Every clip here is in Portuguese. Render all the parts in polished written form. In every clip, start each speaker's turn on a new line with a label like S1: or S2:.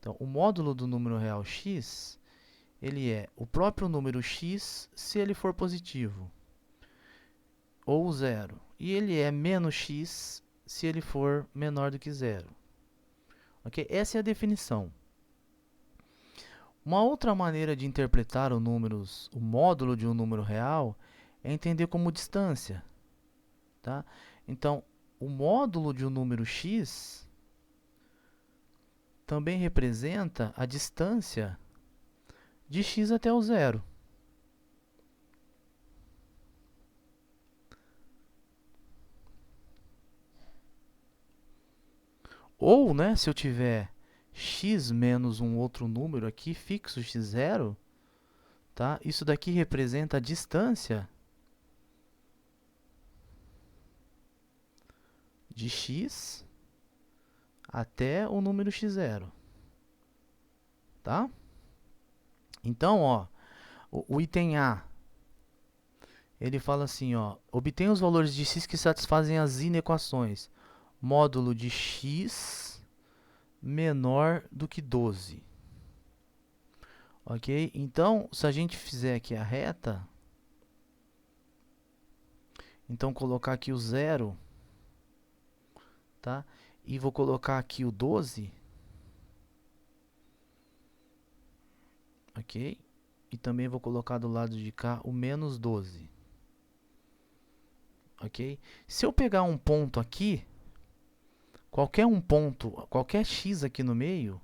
S1: Então, o módulo do número real x, ele é o próprio número x se ele for positivo, ou zero. E ele é menos x se ele for menor do que zero. Ok? Essa é a definição. Uma outra maneira de interpretar o módulo de um número real é entender como distância. Tá? Então, o módulo de um número x também representa a distância de x até o zero. Ou, né, se eu tiver x menos um outro número aqui, fixo x0, tá? Isso daqui representa a distância de x até o número x0, tá? Então, ó, o item A, ele fala assim, ó, obtenha os valores de x que satisfazem as inequações. Módulo de x menor do que 12. Ok? Então, se a gente fizer aqui a reta, então colocar aqui o 0, tá? E vou colocar aqui o 12, ok? E também vou colocar do lado de cá o menos 12, ok? Se eu pegar um ponto aqui, qualquer um ponto, qualquer x aqui no meio,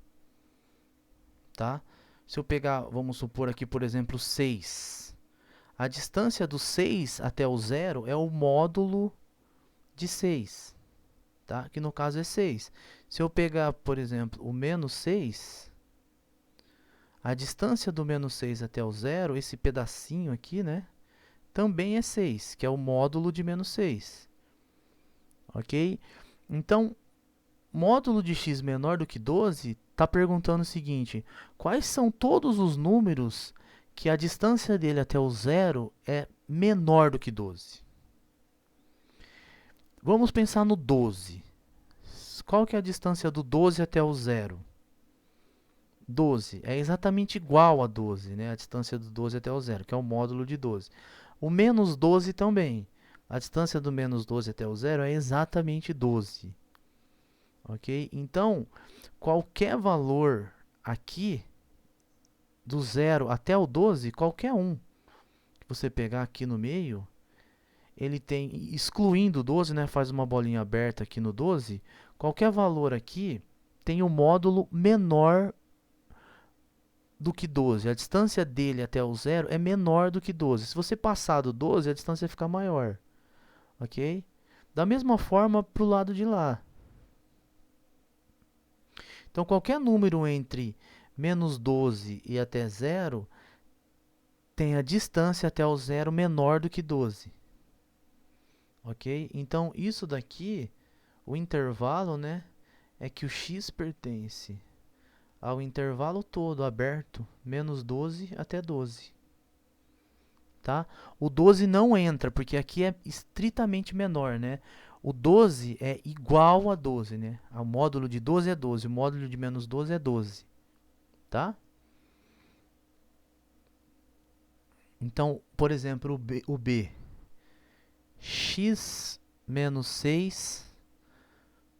S1: tá? Se eu pegar, vamos supor aqui, por exemplo, 6. A distância do 6 até o 0 é o módulo de 6, tá? Que no caso é 6. Se eu pegar, por exemplo, o menos 6, a distância do menos 6 até o 0, esse pedacinho aqui, né? Também é 6, que é o módulo de menos 6. Ok? Então, módulo de x menor do que 12 está perguntando o seguinte: quais são todos os números que a distância dele até o 0 é menor do que 12? Vamos pensar no 12. Qual que é a distância do 12 até o 0? 12 é exatamente igual a 12, né? A distância do 12 até o 0, que é o módulo de 12. O menos 12 também. A distância do menos 12 até o 0 é exatamente 12. Ok? Então, qualquer valor aqui, do 0 até o 12, qualquer um que você pegar aqui no meio, ele tem, excluindo o 12, né, faz uma bolinha aberta aqui no 12, qualquer valor aqui tem um módulo menor do que 12. A distância dele até o 0 é menor do que 12. Se você passar do 12, a distância fica maior. Ok? Da mesma forma para o lado de lá. Então, qualquer número entre menos 12 e até 0 tem a distância até o 0 menor do que 12. Ok? Então, isso daqui, o intervalo, né, é que o x pertence ao intervalo todo aberto, menos 12 até 12. Tá? O 12 não entra, porque aqui é estritamente menor, né? O 12 é igual a 12, né? O módulo de 12 é 12, o módulo de menos 12 é 12, tá? Então, por exemplo, o B, x menos 6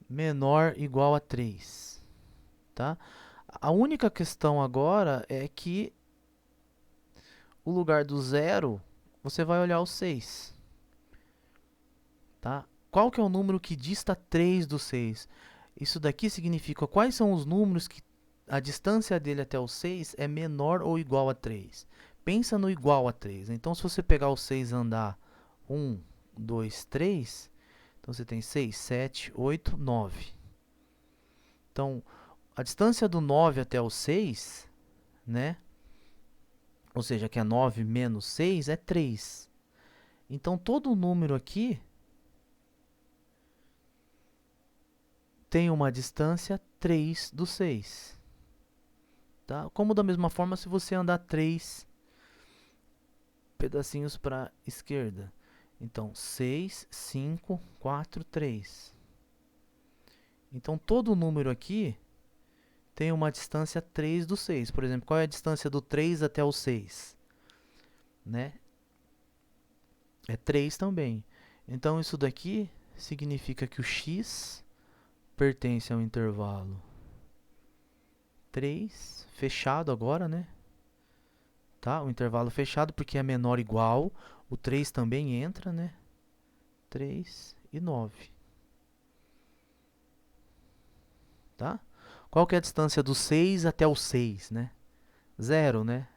S1: menor igual a 3, tá? A única questão agora é que o lugar do zero, você vai olhar o 6, tá? Qual que é o número que dista 3 do 6? Isso daqui significa quais são os números que a distância dele até o 6 é menor ou igual a 3. Pensa no igual a 3. Então, se você pegar o 6 e andar 1, 2, 3, então você tem 6, 7, 8, 9. Então, a distância do 9 até o 6, né? Ou seja, que é 9 menos 6 é 3. Então, todo número aqui tem uma distância 3 do 6. Tá? Como da mesma forma, se você andar 3 pedacinhos para a esquerda. Então, 6, 5, 4, 3. Então, todo número aqui tem uma distância 3 do 6. Por exemplo, qual é a distância do 3 até o 6? Né? É 3 também. Então, isso daqui significa que o x pertence ao intervalo 3, fechado agora, né? Tá? O intervalo fechado, porque é menor ou igual. O 3 também entra, né? 3 e 9. Tá? Qual que é a distância do 6 até o 6, né? 0, né?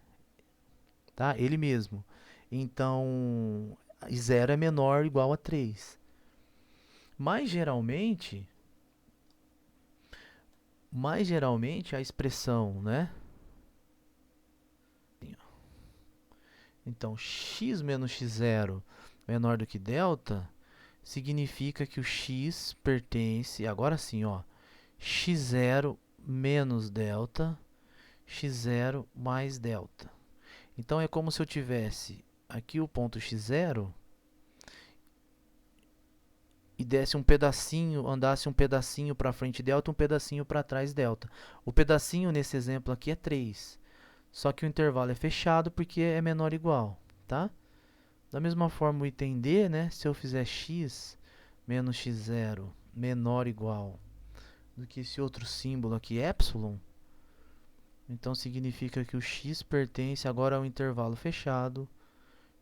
S1: Tá? Ele mesmo. Então, 0 é menor ou igual a 3. Mais geralmente a expressão, né? Então, x menos x0 menor do que delta, significa que o x pertence, agora sim, ó, x0 menos delta, x0 mais delta. Então, é como se eu tivesse aqui o ponto x0 e desse um pedacinho, andasse um pedacinho para frente delta, um pedacinho para trás delta. O pedacinho nesse exemplo aqui é 3. Só que o intervalo é fechado porque é menor ou igual, tá? Da mesma forma, o item D, né? Se eu fizer x menos x0 menor ou igual do que esse outro símbolo aqui, epsilon, então significa que o x pertence agora ao intervalo fechado,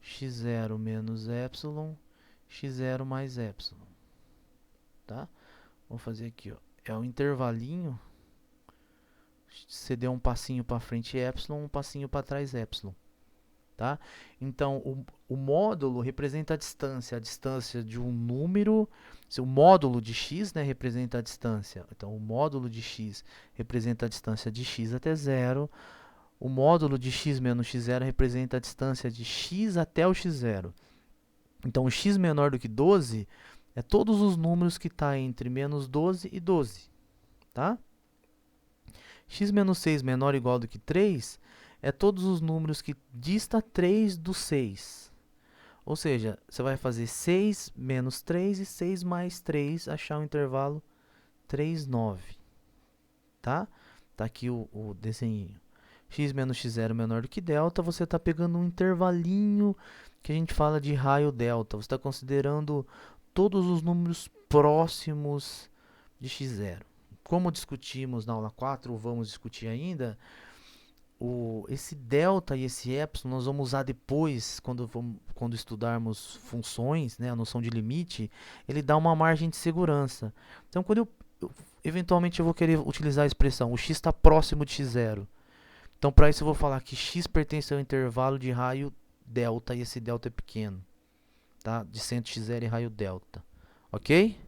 S1: x0 menos epsilon, x0 mais epsilon, tá? Vou fazer aqui, ó. É o intervalinho, você deu um passinho para frente epsilon, um passinho para trás epsilon. Tá? Então, o módulo representa a distância de um número, o módulo de x, né, representa a distância. Então, o módulo de x representa a distância de x até 0. O módulo de x menos x0 representa a distância de x até o x0. Então, o x menor do que 12 é todos os números que estão entre menos 12 e 12. Tá? X menos 6 menor ou igual do que 3 é todos os números que dista 3 do 6. Ou seja, você vai fazer 6 menos 3 e 6 mais 3, achar o intervalo 3, 9. Tá? Tá aqui o desenho. X menos x0 menor do que delta, você está pegando um intervalinho que a gente fala de raio delta. Você está considerando todos os números próximos de x0. Como discutimos na aula 4, vamos discutir ainda, esse delta e esse epsilon nós vamos usar depois, quando estudarmos funções, né, a noção de limite, ele dá uma margem de segurança. Então, quando eventualmente eu vou querer utilizar a expressão, o x está próximo de x0. Então, para isso eu vou falar que x pertence ao intervalo de raio delta, e esse delta é pequeno, tá? De centro x0 e raio delta. Ok?